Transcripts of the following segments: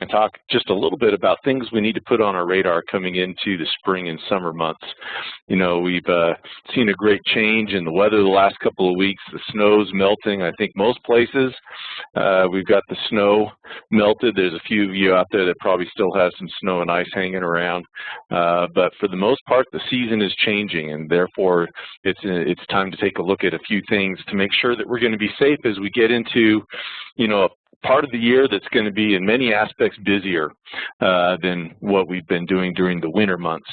and talk just a little bit about things we need to put on our radar coming into the spring and summer months. You know, we've seen a great change in the weather the last couple of weeks. The snow's melting, I think, most places. We've got the snow melted. There's a few of you out there that probably still have some snow and ice hanging around. But for the most part, the season is changing, and therefore it's time to take a look at a few things to make sure that we're going to be safe as we get into, you know, part of the year that's going to be in many aspects busier than what we've been doing during the winter months.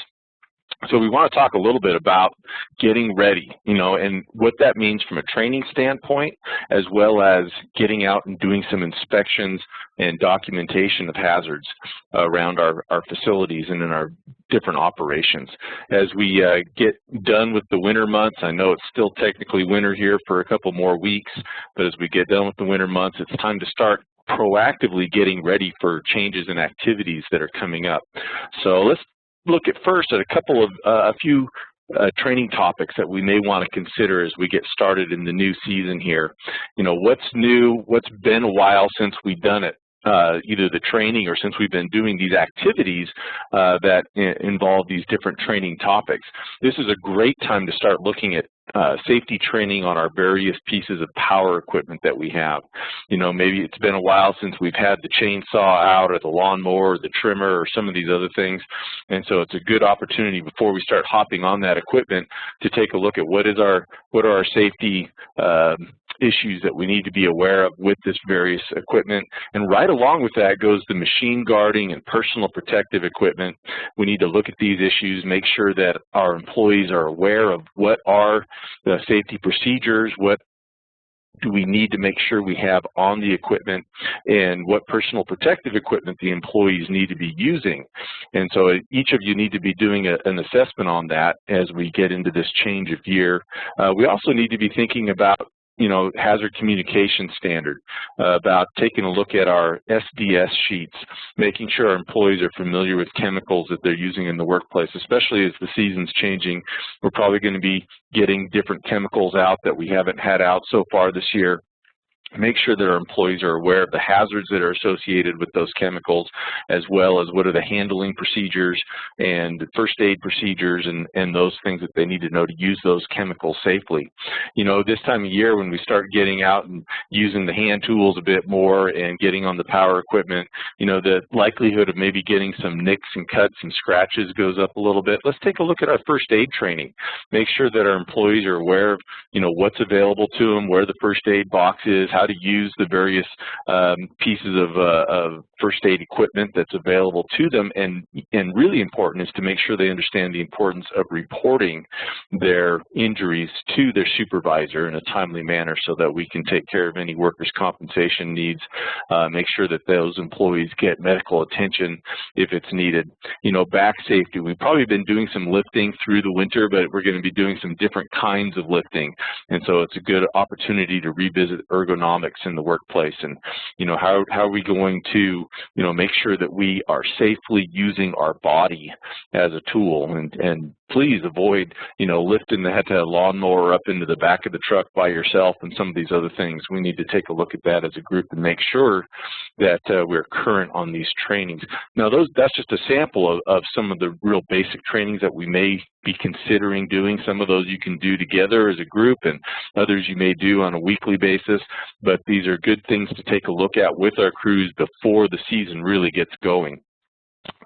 So we want to talk a little bit about getting ready, you know, and what that means from a training standpoint, as well as getting out and doing some inspections and documentation of hazards around our facilities and in our different operations. As we get done with the winter months, I know it's still technically winter here for a couple more weeks, but as we get done with the winter months, it's time to start proactively getting ready for changes and activities that are coming up. So let's look at first at a few training topics that we may want to consider as we get started in the new season here. You know, what's new, what's been a while since we've done it, either the training or since we've been doing these activities that involve these different training topics. This is a great time to start looking at safety training on our various pieces of power equipment that we have. You know, maybe it's been a while since we've had the chainsaw out or the lawnmower or the trimmer or some of these other things, and so it's a good opportunity before we start hopping on that equipment to take a look at what are our safety issues that we need to be aware of with this various equipment. And right along with that goes the machine guarding and personal protective equipment. We need to look at these issues, make sure that our employees are aware of what are the safety procedures, what do we need to make sure we have on the equipment, and what personal protective equipment the employees need to be using. And so each of you need to be doing an assessment on that as we get into this change of year. We also need to be thinking about, you know, hazard communication standard, about taking a look at our SDS sheets, making sure our employees are familiar with chemicals that they're using in the workplace, especially as the season's changing. We're probably going to be getting different chemicals out that we haven't had out so far this year. Make sure that our employees are aware of the hazards that are associated with those chemicals, as well as what are the handling procedures and first aid procedures and those things that they need to know to use those chemicals safely. You know, this time of year when we start getting out and using the hand tools a bit more and getting on the power equipment, you know, the likelihood of maybe getting some nicks and cuts and scratches goes up a little bit. Let's take a look at our first aid training. Make sure that our employees are aware of, you know, what's available to them, where the first aid box is, how to use the various pieces of first aid equipment that's available to them, and really important is to make sure they understand the importance of reporting their injuries to their supervisor in a timely manner so that we can take care of any workers' compensation needs, make sure that those employees get medical attention if it's needed. You know, back safety, we've probably been doing some lifting through the winter, but we're going to be doing some different kinds of lifting, and so it's a good opportunity to revisit ergonomics in the workplace, and, you know, how are we going to, you know, make sure that we are safely using our body as a tool, and please avoid, you know, lifting the lawnmower up into the back of the truck by yourself and some of these other things. We need to take a look at that as a group and make sure that we're current on these trainings. Now, that's just a sample of some of the real basic trainings that we may be considering doing. Some of those you can do together as a group, and others you may do on a weekly basis, but these are good things to take a look at with our crews before the season really gets going.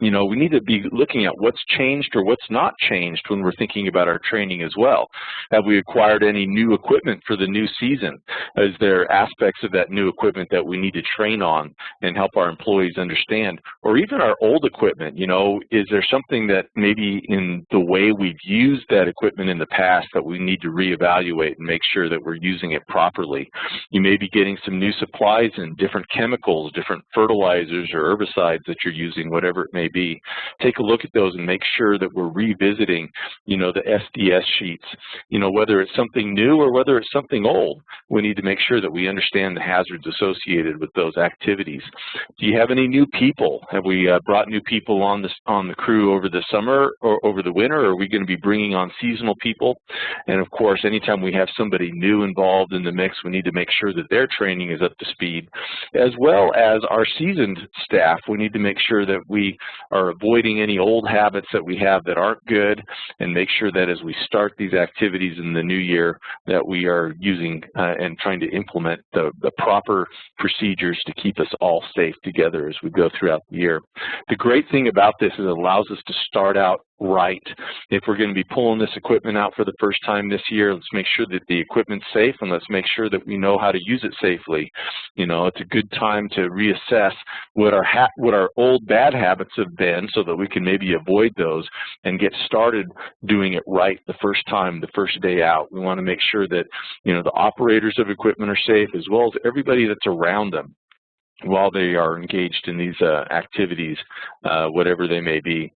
You know, we need to be looking at what's changed or what's not changed when we're thinking about our training as well. Have we acquired any new equipment for the new season? Is there aspects of that new equipment that we need to train on and help our employees understand? Or even our old equipment, you know, is there something that maybe in the way we've used that equipment in the past that we need to reevaluate and make sure that we're using it properly? You may be getting some new supplies and different chemicals, different fertilizers or herbicides that you're using, whatever it may be. Take a look at those and make sure that we're revisiting, you know, the SDS sheets. You know, whether it's something new or whether it's something old, we need to make sure that we understand the hazards associated with those activities. Do you have any new people? Have we brought new people on the crew over the summer or over the winter? Or are we going to be bringing on seasonal people? And of course, anytime we have somebody new involved in the mix, we need to make sure that their training is up to speed, as well as our seasoned staff. We need to make sure that we are avoiding any old habits that we have that aren't good, and make sure that as we start these activities in the new year, that we are using and trying to implement the proper procedures to keep us all safe together as we go throughout the year. The great thing about this is it allows us to start out right. If we're going to be pulling this equipment out for the first time this year, let's make sure that the equipment's safe, and let's make sure that we know how to use it safely. You know, it's a good time to reassess what our old bad habits have been, so that we can maybe avoid those and get started doing it right the first time, the first day out. We want to make sure that, you know, the operators of equipment are safe, as well as everybody that's around them while they are engaged in these activities, whatever they may be.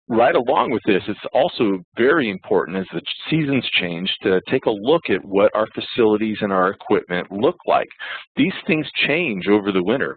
Right along with this, it's also very important as the seasons change to take a look at what our facilities and our equipment look like. These things change over the winter.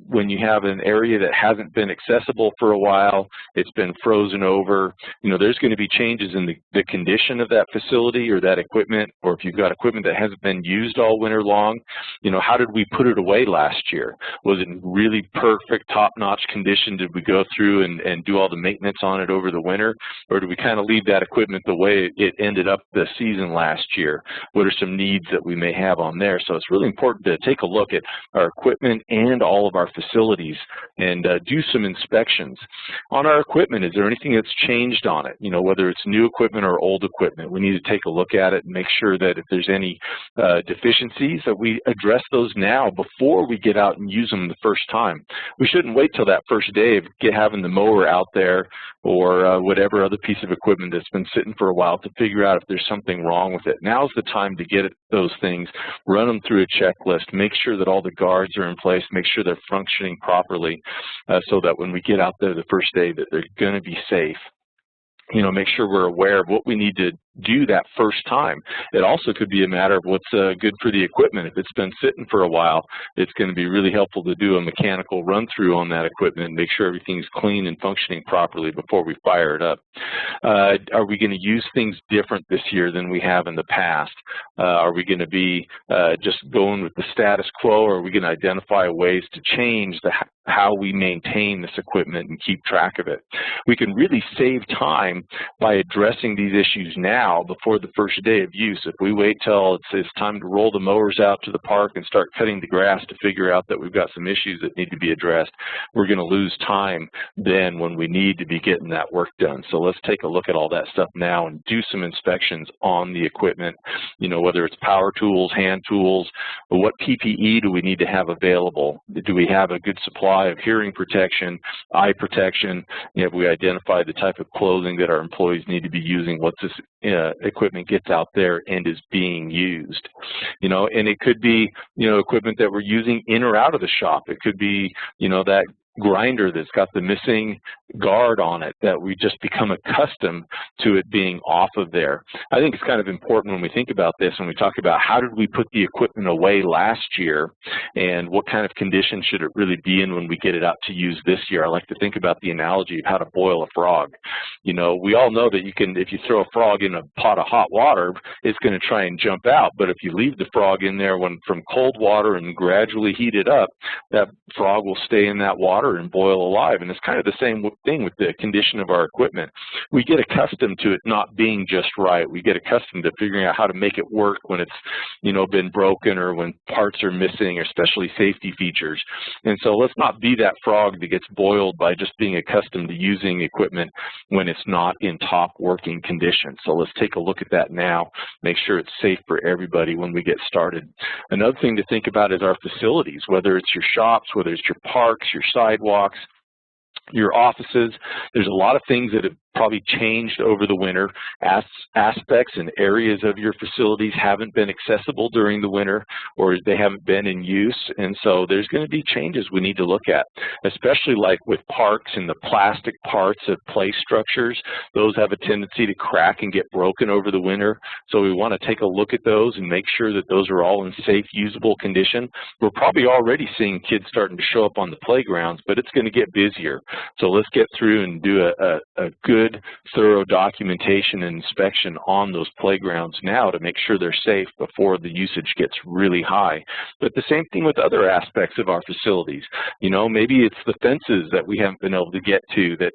When you have an area that hasn't been accessible for a while, it's been frozen over, you know, there's going to be changes in the condition of that facility or that equipment, or if you've got equipment that hasn't been used all winter long, you know, how did we put it away last year? Was it in really perfect, top-notch condition? Did we go through and do all the maintenance on it over the winter, or do we kind of leave that equipment the way it ended up the season last year? What are some needs that we may have on there? So it's really important to take a look at our equipment and all of our facilities and do some inspections. On our equipment, is there anything that's changed on it? You know, whether it's new equipment or old equipment, we need to take a look at it and make sure that if there's any deficiencies, that we address those now before we get out and use them the first time. We shouldn't wait till that first day of having the mower out there or whatever other piece of equipment that's been sitting for a while to figure out if there's something wrong with it. Now's the time to get at those things, run them through a checklist, make sure that all the guards are in place, make sure they're functioning properly, so that when we get out there the first day that they're going to be safe. You know, make sure we're aware of what we need to do that first time. It also could be a matter of what's good for the equipment. If it's been sitting for a while, it's going to be really helpful to do a mechanical run through on that equipment and make sure everything's clean and functioning properly before we fire it up. Are we going to use things different this year than we have in the past? Are we going to be just going with the status quo, or are we going to identify ways to change how we maintain this equipment and keep track of it? We can really save time by addressing these issues now before the first day of use. If we wait till it's time to roll the mowers out to the park and start cutting the grass to figure out that we've got some issues that need to be addressed, we're going to lose time then when we need to be getting that work done. So let's take a look at all that stuff now and do some inspections on the equipment, you know, whether it's power tools, hand tools, or what PPE do we need to have available? Do we have a good supply of hearing protection, eye protection? You know, have we identified the type of clothing that our employees need to be using once this equipment gets out there and is being used? You know, and it could be, you know, equipment that we're using in or out of the shop. It could be, you know, that grinder that's got the missing guard on it that we just become accustomed to it being off of there. I think it's kind of important when we think about this, when we talk about how did we put the equipment away last year and what kind of condition should it really be in when we get it out to use this year. I like to think about the analogy of how to boil a frog. You know, we all know that you can, if you throw a frog in a pot of hot water, it's going to try and jump out. But if you leave the frog in there from cold water and gradually heat it up, that frog will stay in that water and boil alive. And it's kind of the same thing with the condition of our equipment. We get accustomed to it not being just right. We get accustomed to figuring out how to make it work when it's, you know, been broken or when parts are missing, or especially safety features. And so let's not be that frog that gets boiled by just being accustomed to using equipment when it's not in top working condition. So let's take a look at that now, make sure it's safe for everybody when we get started. Another thing to think about is our facilities, whether it's your shops, whether it's your parks, your sidewalks, your offices. There's a lot of things that have probably changed over the winter. Aspects and areas of your facilities haven't been accessible during the winter, or they haven't been in use, and so there's going to be changes we need to look at, especially like with parks and the plastic parts of play structures. Those have a tendency to crack and get broken over the winter, so we want to take a look at those and make sure that those are all in safe, usable condition. We're probably already seeing kids starting to show up on the playgrounds, but it's going to get busier. So let's get through and do a good, thorough documentation and inspection on those playgrounds now to make sure they're safe before the usage gets really high. But the same thing with other aspects of our facilities. You know, maybe it's the fences that we haven't been able to get to that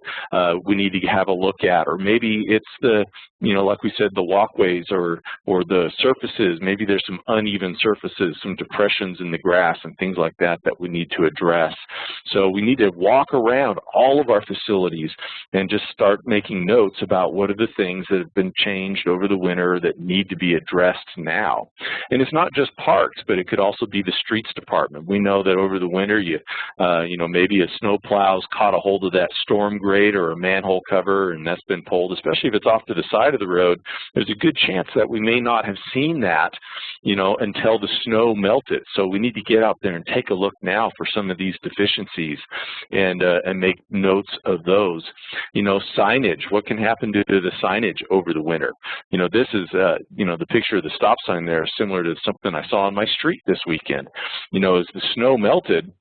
we need to have a look at, or maybe it's the, you know, like we said, the walkways or the surfaces. Maybe there's some uneven surfaces, some depressions in the grass and things like that that we need to address. So we need to walk around all of our facilities and just start making notes about what are the things that have been changed over the winter that need to be addressed now. And it's not just parks, but it could also be the streets department. We know that over the winter, you know, maybe a snow plow's caught a hold of that storm grate or a manhole cover, and that's been pulled, especially if it's off to the side of the road. There's a good chance that we may not have seen that, you know, until the snow melted. So we need to get out there and take a look now for some of these deficiencies and make notes of those. You know, signage, what can happen to the signage over the winter? You know, this is, you know, the picture of the stop sign there is similar to something I saw on my street this weekend. You know, as the snow melted,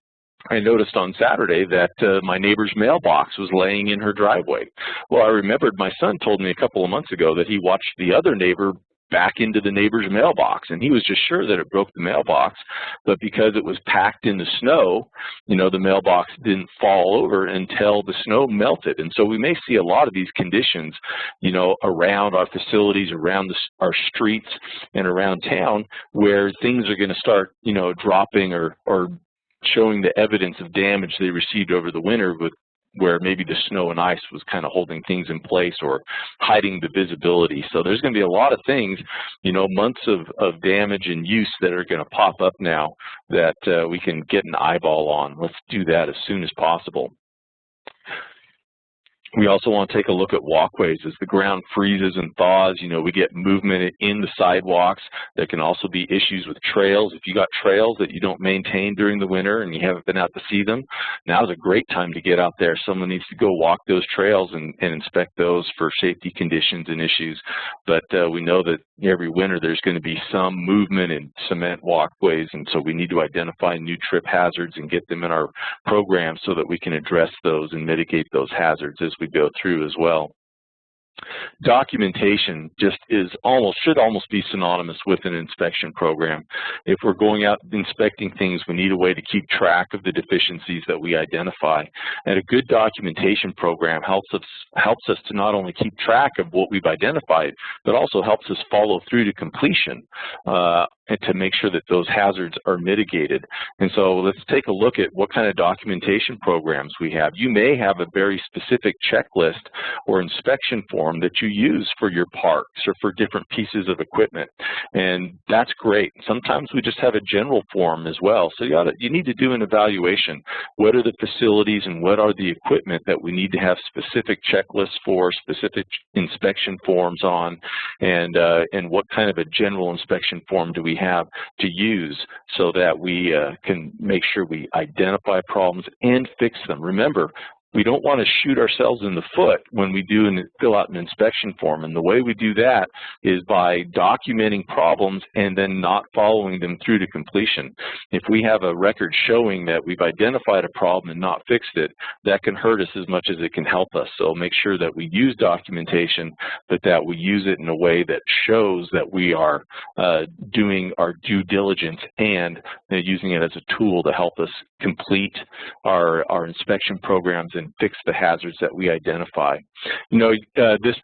I noticed on Saturday that my neighbor's mailbox was laying in her driveway. Well, I remembered my son told me a couple of months ago that he watched the other neighbor back into the neighbor's mailbox, and he was just sure that it broke the mailbox, but because it was packed in the snow, you know, the mailbox didn't fall over until the snow melted. And so we may see a lot of these conditions, you know, around our facilities, around our streets, and around town, where things are going to start, you know, dropping or showing the evidence of damage they received over the winter, with where maybe the snow and ice was kind of holding things in place or hiding the visibility. So there's going to be a lot of things, you know, months of damage and use that are going to pop up now that we can get an eyeball on. Let's do that as soon as possible. We also want to take a look at walkways. As the ground freezes and thaws, you know, we get movement in the sidewalks. There can also be issues with trails. If you got trails that you don't maintain during the winter and you haven't been out to see them, now's a great time to get out there. Someone needs to go walk those trails and inspect those for safety conditions and issues. But we know that every winter there's going to be some movement in cement walkways, and so we need to identify new trip hazards and get them in our program so that we can address those and mitigate those hazards as we go through as well. Documentation just should almost be synonymous with an inspection program. If we're going out inspecting things, we need a way to keep track of the deficiencies that we identify. And a good documentation program helps us to not only keep track of what we've identified, but also helps us follow through to completion and to make sure that those hazards are mitigated. And so let's take a look at what kind of documentation programs we have. You may have a very specific checklist or inspection form that you use for your parks or for different pieces of equipment, and that's great. Sometimes we just have a general form as well. So you need to do an evaluation. What are the facilities and what are the equipment that we need to have specific checklists for, specific inspection forms on, and what kind of a general inspection form do we have to use so that we can make sure we identify problems and fix them. Remember, we don't want to shoot ourselves in the foot when we fill out an inspection form, and the way we do that is by documenting problems and then not following them through to completion. If we have a record showing that we've identified a problem and not fixed it, that can hurt us as much as it can help us. So make sure that we use documentation, but that we use it in a way that shows that we are doing our due diligence and using it as a tool to help us complete our inspection programs and fix the hazards that we identify. You know, this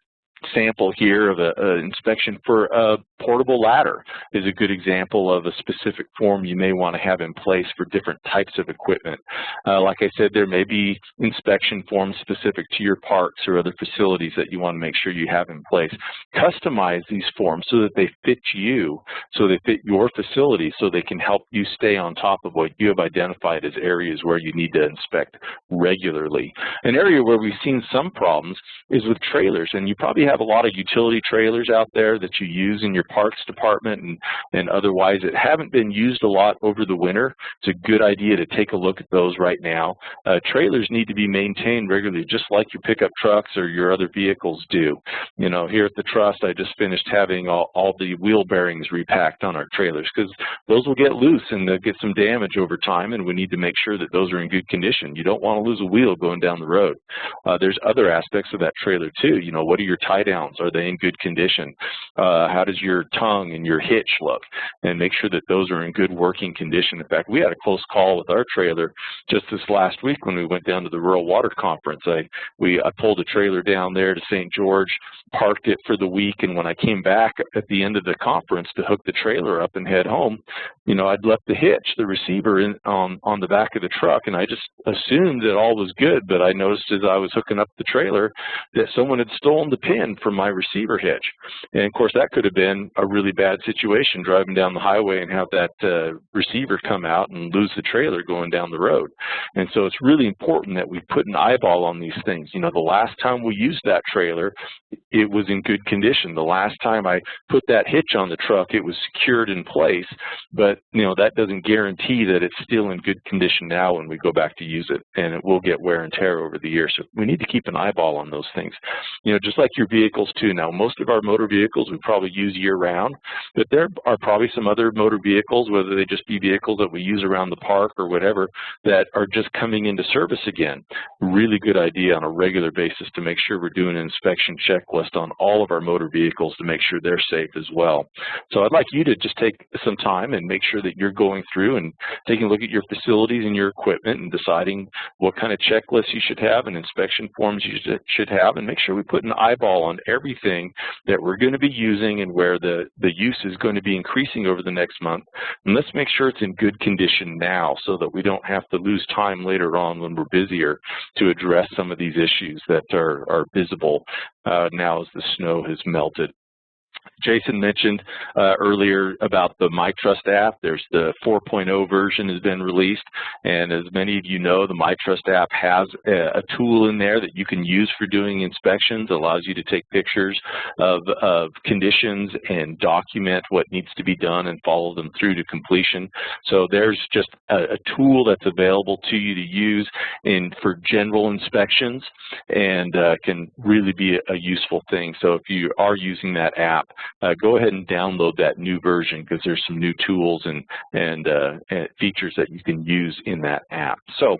sample here of an inspection for a portable ladder is a good example of a specific form you may want to have in place for different types of equipment. Like I said, there may be inspection forms specific to your parks or other facilities that you want to make sure you have in place. Customize these forms so that they fit you, so they fit your facility, so they can help you stay on top of what you have identified as areas where you need to inspect regularly. An area where we've seen some problems is with trailers, and you probably have a lot of utility trailers out there that you use in your parks department and otherwise that haven't been used a lot over the winter. It's a good idea to take a look at those right now. Trailers need to be maintained regularly, just like your pickup trucks or your other vehicles do. You know, here at the Trust, I just finished having all the wheel bearings repacked on our trailers because those will get loose and they'll get some damage over time, and we need to make sure that those are in good condition. You don't want to lose a wheel going down the road. There's other aspects of that trailer too. You know, what are your tie downs? Are they in good condition? How does your tongue and your hitch look? And make sure that those are in good working condition. In fact, we had a close call with our trailer just this last week when we went down to the Rural Water Conference. I pulled a trailer down there to St. George, parked it for the week, and when I came back at the end of the conference to hook the trailer up and head home, you know, I'd left the hitch, the receiver, on the back of the truck, and I just assumed that all was good, but I noticed as I was hooking up the trailer that someone had stolen the pin from my receiver hitch. And of course, that could have been a really bad situation, driving down the highway and have that receiver come out and lose the trailer going down the road. And so it's really important that we put an eyeball on these things. You know, the last time we used that trailer, it was in good condition. The last time I put that hitch on the truck, it was secured in place, but you know, that doesn't guarantee that it's still in good condition now when we go back to use it, and it will get wear and tear over the years. So we need to keep an eyeball on those things. You know, just like your vehicles too. Now, most of our motor vehicles we probably use year round, but there are probably some other motor vehicles, whether they just be vehicles that we use around the park or whatever, that are just coming into service again. Really good idea on a regular basis to make sure we're doing an inspection checklist on all of our motor vehicles to make sure they're safe as well. So I'd like you to just take some time and make sure that you're going through and taking a look at your facilities and your equipment and deciding what kind of checklists you should have and inspection forms you should have, and make sure we put an eyeball on everything that we're going to be using and where the use is going to be increasing over the next month. And let's make sure it's in good condition now so that we don't have to lose time later on when we're busier to address some of these issues that are visible now as the snow has melted. Jason mentioned earlier about the MyTrust app. There's the 4.0 version has been released, and as many of you know, the MyTrust app has a tool in there that you can use for doing inspections. It allows you to take pictures of conditions and document what needs to be done and follow them through to completion. So there's just a tool that's available to you to use for general inspections, and can really be a useful thing. So if you are using that app, go ahead and download that new version, because there's some new tools and features that you can use in that app. So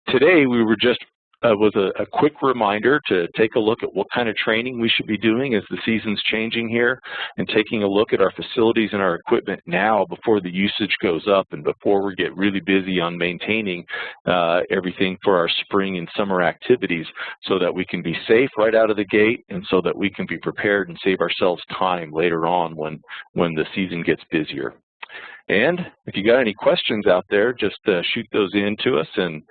today we were just was a quick reminder to take a look at what kind of training we should be doing as the season's changing here, and taking a look at our facilities and our equipment now before the usage goes up and before we get really busy on maintaining everything for our spring and summer activities, so that we can be safe right out of the gate and so that we can be prepared and save ourselves time later on when the season gets busier. And if you got any questions out there, just shoot those in to us, and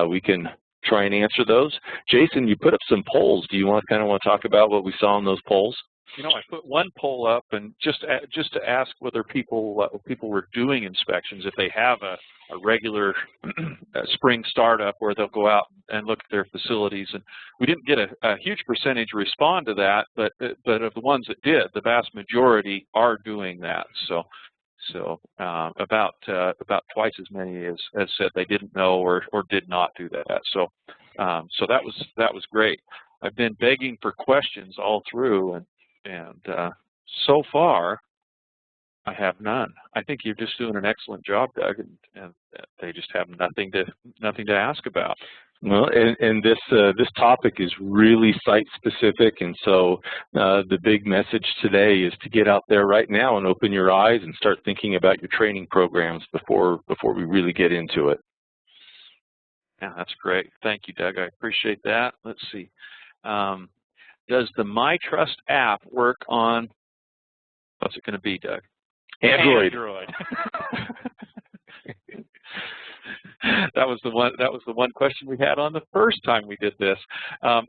we can try and answer those. Jason, you put up some polls. Do you want to talk about what we saw in those polls? You know, I put one poll up, and just to ask whether people were doing inspections, if they have a regular spring startup where they'll go out and look at their facilities. And we didn't get a huge percentage respond to that, but of the ones that did, the vast majority are doing that. So about twice as many as said they didn't know or did not do that. So that was great. I've been begging for questions all through, and so far I have none. I think you're just doing an excellent job, Doug, and they just have nothing to ask about. Well, and this topic is really site-specific, and so the big message today is to get out there right now and open your eyes and start thinking about your training programs before we really get into it. Yeah, that's great. Thank you, Doug. I appreciate that. Let's see. Does the MyTrust app work on, what's it going to be, Doug? Android. That was the one question we had on the first time we did this.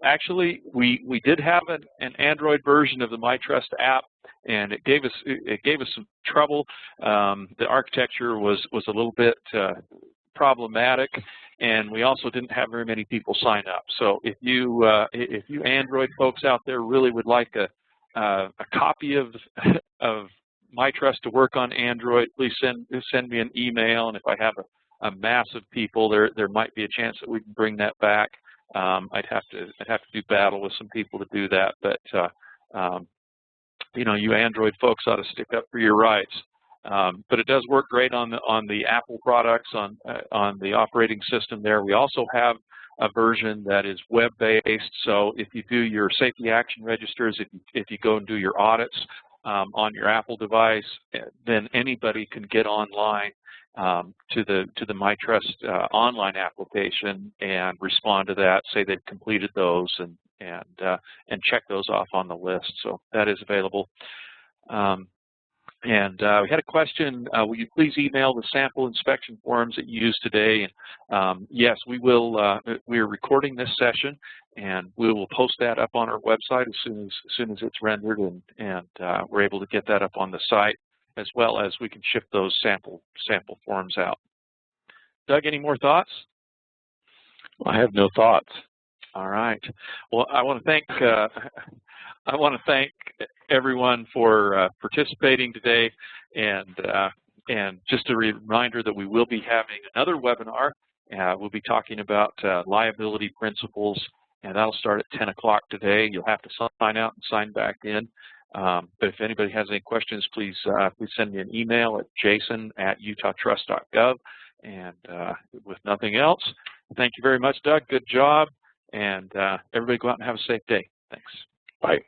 Actually, we did have an Android version of the MyTrust app, and it gave us some trouble. The architecture was a little bit problematic, and we also didn't have very many people sign up. So if you Android folks out there really would like a copy of MyTrust to work on Android, please send me an email, and if I have a mass of people, there might be a chance that we can bring that back. I'd have to do battle with some people to do that, but you know, you Android folks ought to stick up for your rights. But it does work great on the Apple products, on the operating system there. We also have a version that is web-based, so if you do your safety action registers, if you go and do your audits on your Apple device, then anybody can get online to the MyTrust online application and respond to that, say they've completed those, and check those off on the list. So that is available. We had a question, will you please email the sample inspection forms that you used today? And yes, we will. We're recording this session, and we will post that up on our website as soon as it's rendered, and we're able to get that up on the site, as well as we can ship those sample forms out. Doug, any more thoughts? I have no thoughts. All right. Well, I want to thank everyone for participating today, and just a reminder that we will be having another webinar. We'll be talking about liability principles, and that'll start at 10 o'clock today. You'll have to sign out and sign back in. But if anybody has any questions, please send me an email at jason@utahtrust.gov. And with nothing else, thank you very much, Doug. Good job. And everybody go out and have a safe day. Thanks. Bye.